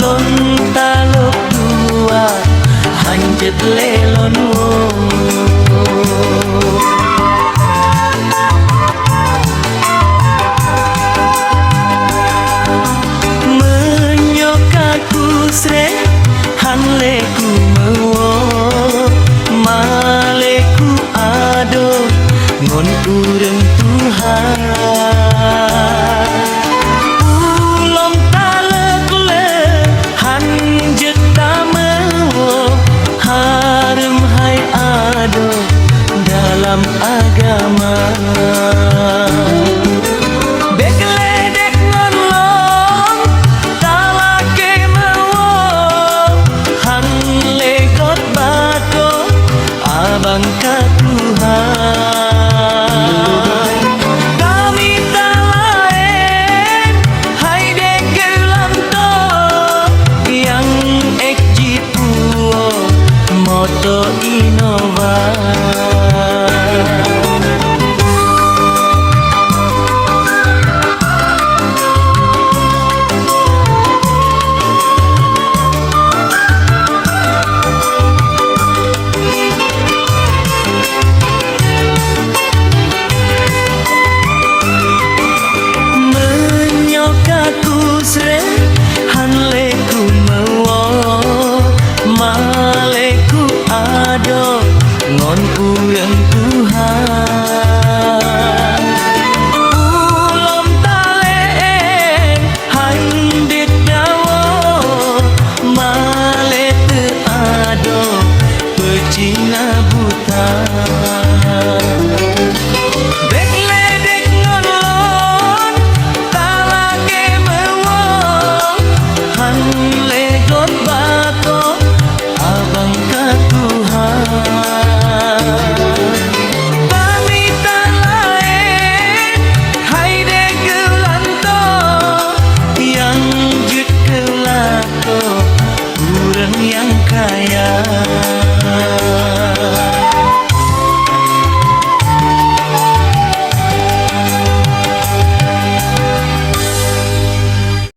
lonta lok dua hanjet lelon wong menyokaku sre hanleku mewo maleku ado ngon ureng Tuhan ulom talek le hanjet tamewo harem hai ado dalam agama bekledek ngon talake mewo han legot bako abang ka Tuhan kami tak lain hai degelam to yang ekjipuo moto Innova sre hanleku mewo maleku ado ngon urang Tuhan ulom talen handet dawo male te ado pecina buta legot bako abang ka Tuhan kami tak lain hai degelanto yang jut kelako urang yang kaya